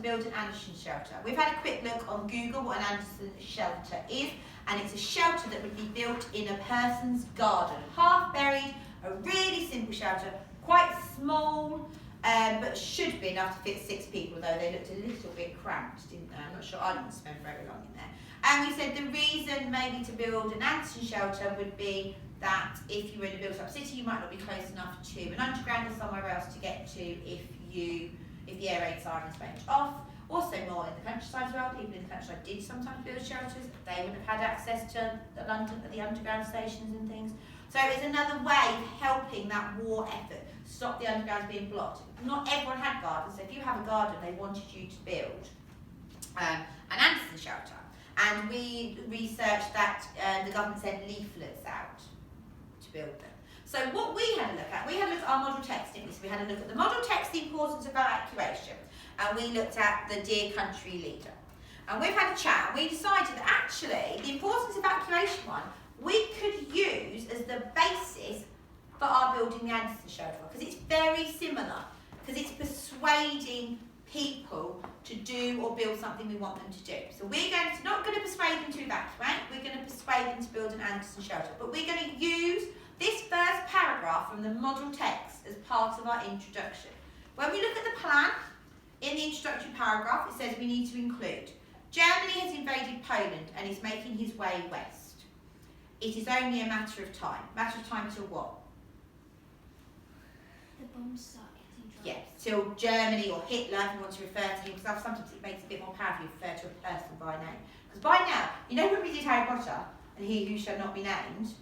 build an Anderson shelter. We've had a quick look on Google what an Anderson shelter is, and it's a shelter that would be built in a person's garden, half buried, a really simple shelter, quite small, but should be enough to fit 6 people, though they looked a little bit cramped, didn't they? I'm not sure, I didn't spend very long in there. And we said the reason maybe to build an Anderson shelter would be that if you were in a built-up city, you might not be close enough to an underground or somewhere else to get to if the air raid sirens went off. Also more in the countryside as well, people in the countryside did sometimes build shelters, they wouldn't have had access to the underground stations and things. So it's another way of helping that war effort, stop the undergrounds being blocked. Not everyone had gardens, so if you have a garden, they wanted you to build an Anderson shelter. And we researched that the government sent leaflets out to build them. So what we had a look at our model text, didn't we? So we had a look at the model text, the importance of evacuation, and we looked at the Dear Country leader. And we've had a chat, and we decided that actually the importance of evacuation one, we could use as the basis for our building the Anderson shelter, because it's very similar, because it's persuading people to do or build something we want them to do. So we're not going to persuade them to evacuate, we're going to persuade them to build an Anderson shelter, but we're going to use this first paragraph from the model text as part of our introduction. When we look at the plan, in the introductory paragraph it says we need to include Germany has invaded Poland and is making his way west. It is only a matter of time. Matter of time till what? The bombs start getting dropped. Yes, till Germany or Hitler, if you want to refer to him, because sometimes it makes it a bit more powerful if you refer to a person by name. Because by now, you know when we did Harry Potter and He Who Shall Not Be Named,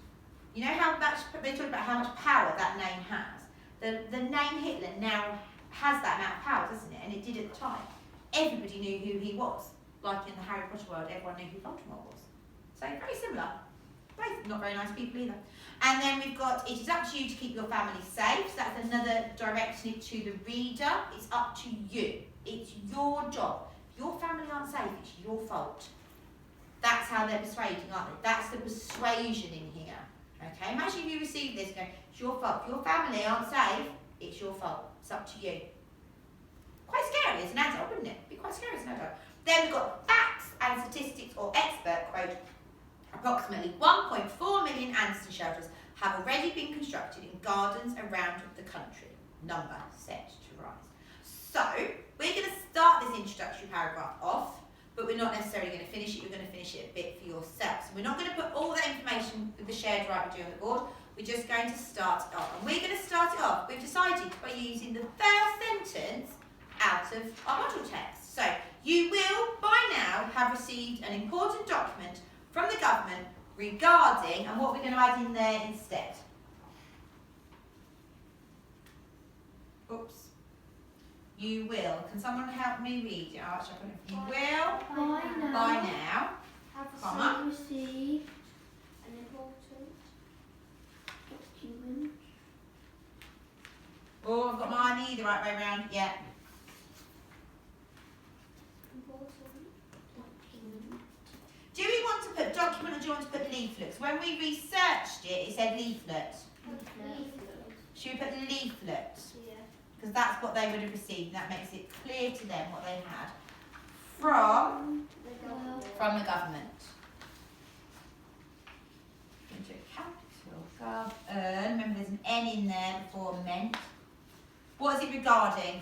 you know how much they talk about how much power that name has. The name Hitler now has that amount of power, doesn't it? And it did at the time. Everybody knew who he was. Like in the Harry Potter world, everyone knew who Voldemort was. So very similar. Both not very nice people either. And then we've got, it is up to you to keep your family safe. So that's another directing it to the reader. It's up to you. It's your job. If your family aren't safe, it's your fault. That's how they're persuading, aren't they? That's the persuasion in here. Okay, imagine if you receive this going, it's your fault. If your family aren't safe, it's your fault. It's up to you. Quite scary as an adult, wouldn't it? It'd be quite scary as an adult. Then we've got facts and statistics or expert quote. Approximately 1.4 million Anderson shelters have already been constructed in gardens around the country. Number set to rise. So, we're going to start this introductory paragraph off, but we're not necessarily going to finish it. You're going to finish it a bit for yourself. So we're not going to put all that information with the shared write we do on the board. We're just going to start it off. And we're going to start it off, we've decided, by using the first sentence out of our model text. So, you will, by now, have received an important document from the government regarding, and what we're going to add in there instead. Oops. You will. Can someone help me read it? Archie, you will, by now, have received an important document. Oh, I've got mine either right way around. Yeah. Do we want to put document or do you want to put leaflets? When we researched it, it said leaflet. Should we put leaflet? Yeah. Because that's what they would have received. That makes it clear to them what they had from the government. Into a capital govern. Remember, there's an N in there before meant. What is it regarding?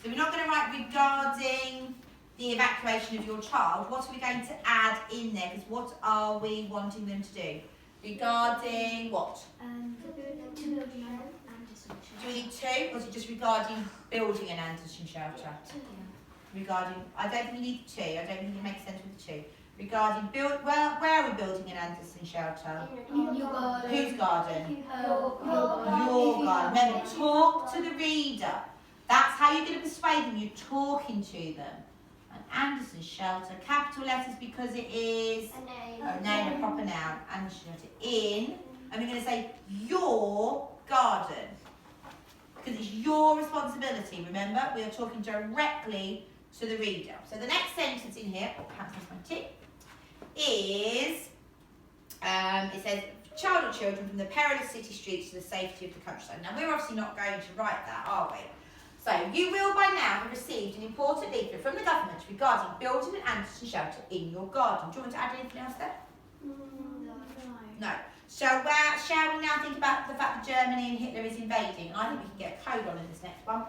So we're not going to write regarding the evacuation of your child. What are we going to add in there? Because what are we wanting them to do? Regarding what? To build an Anderson shelter. Do we need two, or is it just regarding building an Anderson shelter? Regarding, I don't think you need two. I don't think it makes sense with two. Regarding where are we building an Anderson shelter? In your garden. Whose garden? Your Your garden. Remember, talk to the reader. That's how you're going to persuade them. You're talking to them. An Anderson shelter, capital letters because it is a name, a proper noun. Anderson shelter in, and we're going to say your garden because it's your responsibility. Remember, we are talking directly to the reader. So the next sentence in here, perhaps that's my tip, is it says child or children from the perilous city streets to the safety of the countryside. Now we're obviously not going to write that, are we? So, you will by now have received an important leaflet from the government regarding building an Anderson shelter in your garden. Do you want to add anything else there? No. Shall we now think about the fact that Germany and Hitler is invading? And I think we can get a colon in this next one.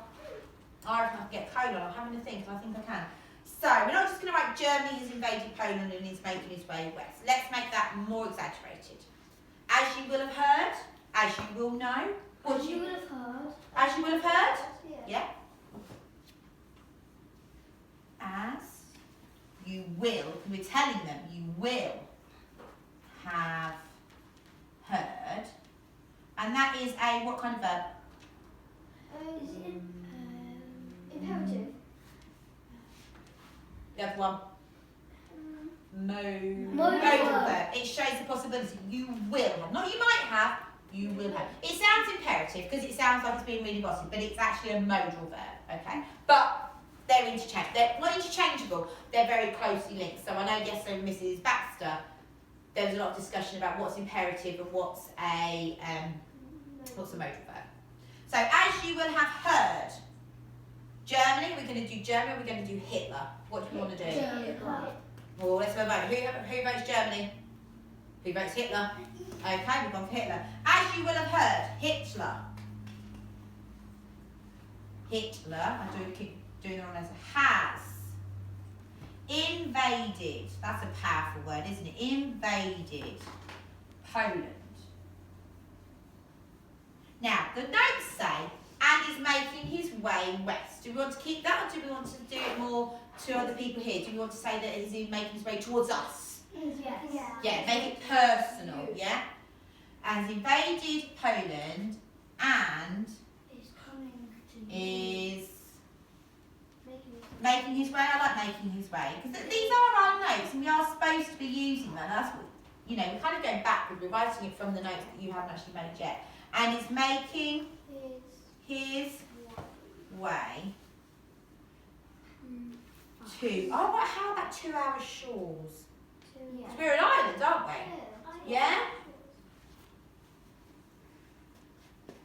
I reckon I can get a colon. I'm having a think, and I think I can. So, we're not just going to write Germany has invaded Poland and is making its way west. Let's make that more exaggerated. As you will have heard, as you will know, As you will have heard. as you will have heard, Yeah. yeah. As you will, we're telling them you will have heard, and that is a what kind of verb? Is it imperative? The other one. Modal Modal verb. verb. It shows the possibility. You will have. Not you might have, you will have. It sounds imperative because it sounds like it's being really bossy, but it's actually a modal verb, okay? But they're interchangeable. They're not interchangeable, they're very closely linked. So I know yesterday with Mrs. Baxter, there was a lot of discussion about what's imperative and what's a modal verb. So as you will have heard, Germany, we're going to do Germany, we're going to do Hitler. What do you want to do? Well, let's go vote. Who votes Germany? Who votes Hitler? Okay, we've gone for Hitler. As you will have heard, Hitler, I do keep doing the wrong letter, has invaded, that's a powerful word, isn't it? Invaded Poland. Now, the notes say, and is making his way west. Do we want to keep that, or do we want to do it more to other people here? Do we want to say that he's making his way towards us? Yes. Yeah, make it personal, yeah? Has invaded Poland and Is coming to is making making his way. I like making his way because these are our notes and we are supposed to be using them. That's what, you know, we're kind of going backward. We're writing it from the notes that you haven't actually made yet. And is making his way to, oh, what, how about 2 hour shores? Because we're an island, aren't we? Yeah?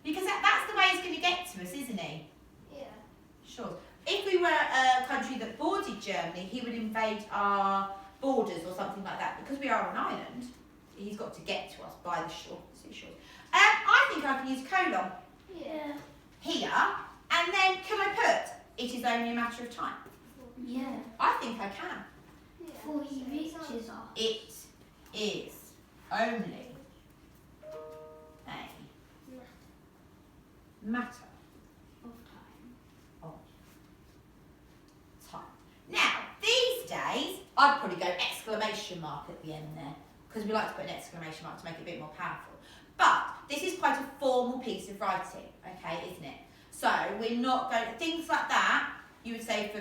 Because that's the way he's going to get to us, isn't he? Yeah. Sure. If we were a country that bordered Germany, he would invade our borders or something like that. Because we are an island, he's got to get to us by the seashore. I think I can use colon Yeah. here, and then can I put, it is only a matter of time? Yeah. I think I can. Before he reaches us. It is only a matter Of time. time. Now, these days, I'd probably go exclamation mark at the end there, because we like to put an exclamation mark to make it a bit more powerful. But this is quite a formal piece of writing, okay, isn't it? So we're not going, things like that, you would say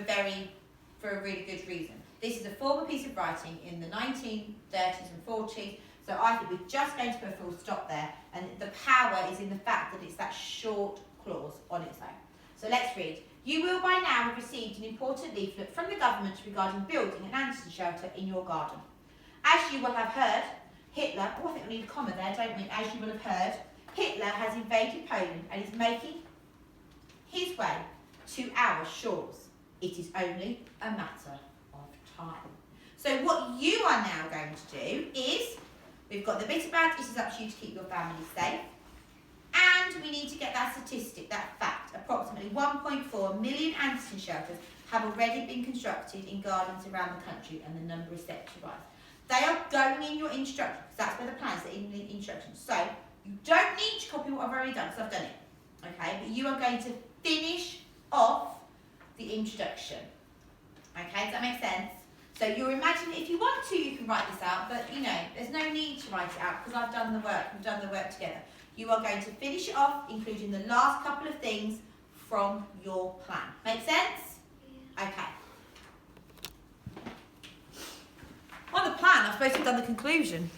for a really good reason. This is a formal piece of writing in the 1930s and 40s, so I think we're just going to put a full stop there, and the power is in the fact that it's that short clause on its own. So let's read. You will by now have received an important leaflet from the government regarding building an Anderson shelter in your garden. As you will have heard, Hitler, oh I think we need a comma there, don't we? As you will have heard, Hitler has invaded Poland and is making his way to our shores. It is only a matter of time. So what you are now going to do is, we've got the bit about it is up to you to keep your family safe, and we need to get that statistic, that fact. Approximately 1.4 million Anderson shelters have already been constructed in gardens around the country, and the number is set to rise. They are going in your instructions, that's where the plans are in the instructions. So you don't need to copy what I've already done, because I've done it. Okay, but you are going to finish off the introduction. Okay, does that make sense? So you're imagining, if you want to, you can write this out, but you know, there's no need to write it out because I've done the work, we've done the work together. You are going to finish it off, including the last couple of things from your plan. Make sense? Yeah. Okay. On the plan, I'm supposed to have done the conclusion.